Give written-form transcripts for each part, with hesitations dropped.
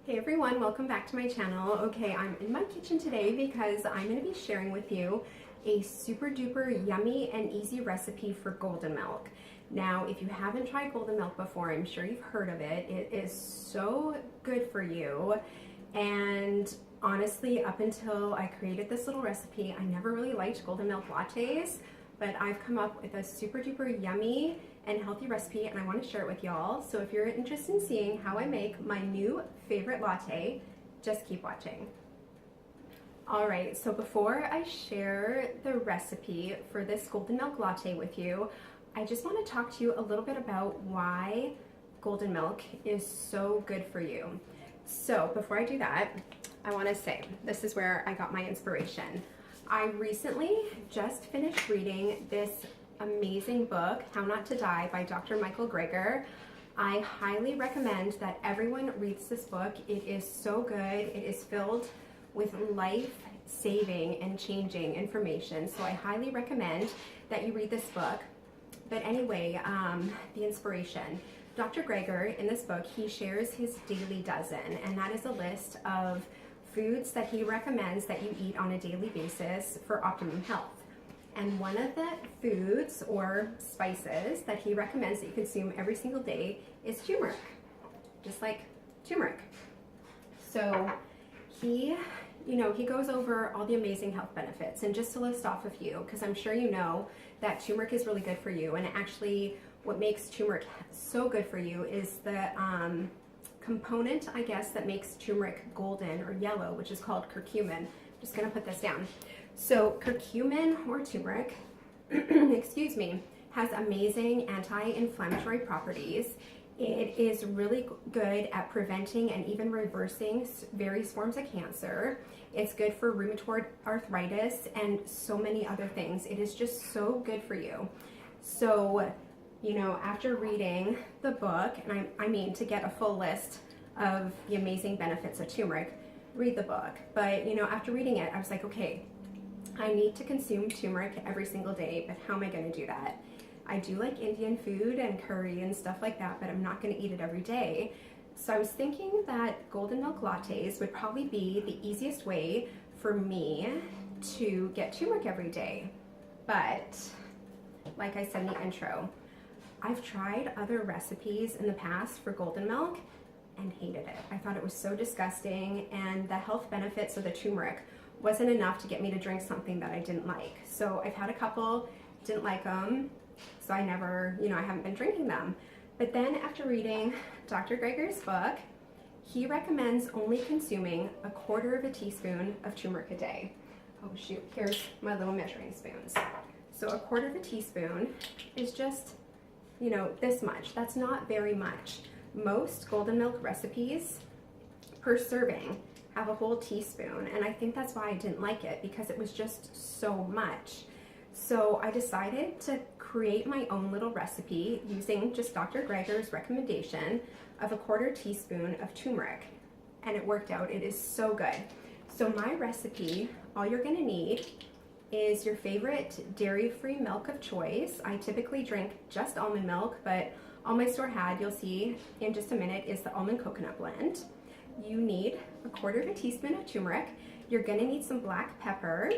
Hey everyone, welcome back to my channel. Okay, I'm in my kitchen today because I'm going to be sharing with you a super duper yummy and easy recipe for golden milk. Now, if you haven't tried golden milk before, I'm sure you've heard of it. It is so good for you, and honestly, up until I created this little recipe, I never really liked golden milk lattes, but I've come up with a super duper yummy and healthy recipe, and I want to share it with y'all. So if you're interested in seeing how I make my new favorite latte, just keep watching. All right, so before I share the recipe for this golden milk latte with you, I just want to talk to you a little bit about why golden milk is so good for you. So before I do that, I want to say this is where I got my inspiration. I recently just finished reading this amazing book, How Not to Die by Dr. Michael Greger. I highly recommend that everyone reads this book. It is so good. It is filled with life-saving and changing information. So I highly recommend that you read this book. But anyway, the inspiration. Dr. Greger, in this book, he shares his daily dozen, and that is a list of foods that he recommends that you eat on a daily basis for optimum health. And one of the foods or spices that he recommends that you consume every single day is turmeric, just like turmeric. So he goes over all the amazing health benefits, and just to list off a few, because I'm sure you know that turmeric is really good for you, and actually what makes turmeric so good for you is the component, I guess, that makes turmeric golden or yellow, which is called curcumin. I'm just gonna put this down. So curcumin or turmeric, excuse me, has amazing anti-inflammatory properties. It is really good at preventing and even reversing various forms of cancer. It's good for rheumatoid arthritis and so many other things. It is just so good for you. So, after reading the book, and I mean to get a full list of the amazing benefits of turmeric, read the book. But, after reading it, I was like, okay, I need to consume turmeric every single day, but how am I going to do that? I do like Indian food and curry and stuff like that, but I'm not going to eat it every day. So I was thinking that golden milk lattes would probably be the easiest way for me to get turmeric every day. But like I said in the intro, I've tried other recipes in the past for golden milk and hated it. I thought it was so disgusting, and the health benefits of the turmeric wasn't enough to get me to drink something that I didn't like. So I've had a couple, didn't like them, so I never, I haven't been drinking them. But then after reading Dr. Greger's book, he recommends only consuming 1/4 teaspoon of turmeric a day. Oh shoot, here's my little measuring spoons. So 1/4 teaspoon is just, this much. That's not very much. Most golden milk recipes per serving have a whole teaspoon, and I think that's why I didn't like it, because it was just so much. So I decided to create my own little recipe using just Dr. Greger's recommendation of 1/4 teaspoon of turmeric, and it worked out. It is so good. So my recipe, all you're gonna need is your favorite dairy-free milk of choice. I typically drink just almond milk, but all my store had, you'll see in just a minute, is the almond coconut blend. You need 1/4 teaspoon of turmeric. You're gonna need some black pepper,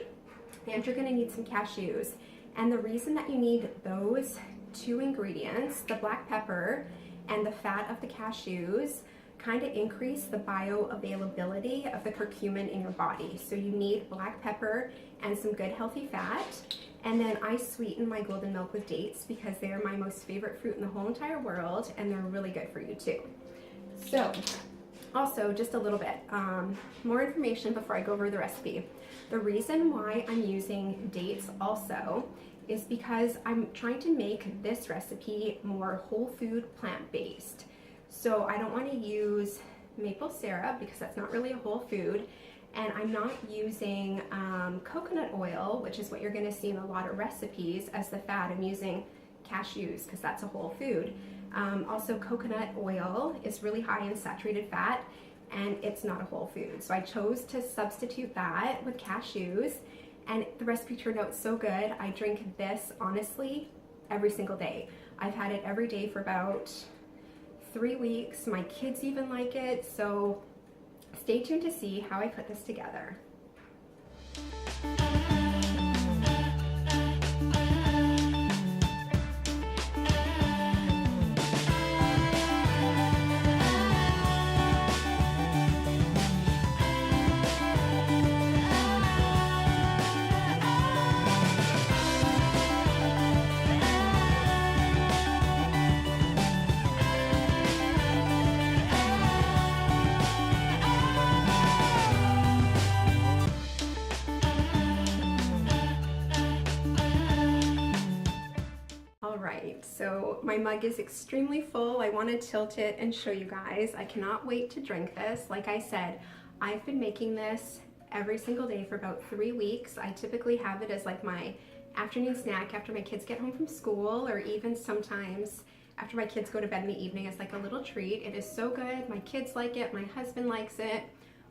and you're gonna need some cashews. And the reason that you need those two ingredients, the black pepper and the fat of the cashews, kind of increase the bioavailability of the curcumin in your body. So you need black pepper and some good healthy fat. And then I sweeten my golden milk with dates because they're my most favorite fruit in the whole entire world, and they're really good for you too. So, also, just a little bit more information before I go over the recipe. The reason why I'm using dates also is because I'm trying to make this recipe more whole food plant-based. So I don't want to use maple syrup because that's not really a whole food, and I'm not using coconut oil, which is what you're going to see in a lot of recipes as the fat. I'm using cashews because that's a whole food. Also, coconut oil is really high in saturated fat, and it's not a whole food. So I chose to substitute that with cashews, and the recipe turned out so good. I drink this, honestly, every single day. I've had it every day for about 3 weeks. My kids even like it, so stay tuned to see how I put this together. Alright, so my mug is extremely full. I want to tilt it and show you guys. I cannot wait to drink this. Like I said, I've been making this every single day for about 3 weeks. I typically have it as like my afternoon snack after my kids get home from school, or even sometimes after my kids go to bed in the evening as like a little treat. It is so good. My kids like it. My husband likes it.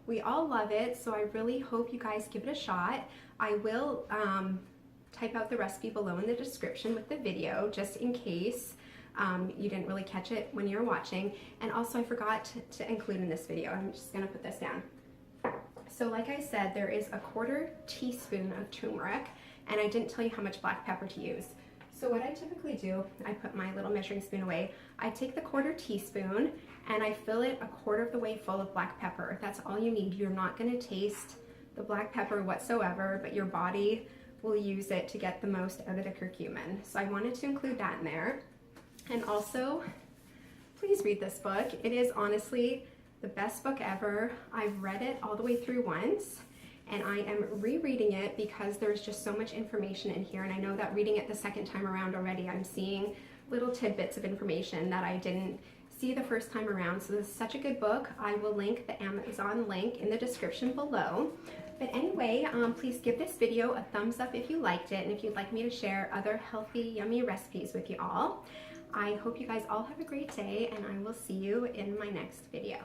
We all love it, so I really hope you guys give it a shot. I will type out the recipe below in the description with the video, just in case you didn't really catch it when you were watching. And also I forgot to include in this video, I'm just gonna put this down. So like I said, there is a 1/4 teaspoon of turmeric, and I didn't tell you how much black pepper to use. So what I typically do, I put my little measuring spoon away, I take the 1/4 teaspoon and I fill it 1/4 of the way full of black pepper. That's all you need. You're not gonna taste the black pepper whatsoever, but your body will use it to get the most out of the curcumin. So I wanted to include that in there. And also, please read this book. It is honestly the best book ever. I've read it all the way through once, and I am rereading it because there's just so much information in here. And I know that reading it the second time around already, I'm seeing little tidbits of information that I didn't see the first time around. So this is such a good book. I will link the Amazon link in the description below. But anyway, please give this video a thumbs up if you liked it, and if you'd like me to share other healthy, yummy recipes with you all. I hope you guys all have a great day, and I will see you in my next video.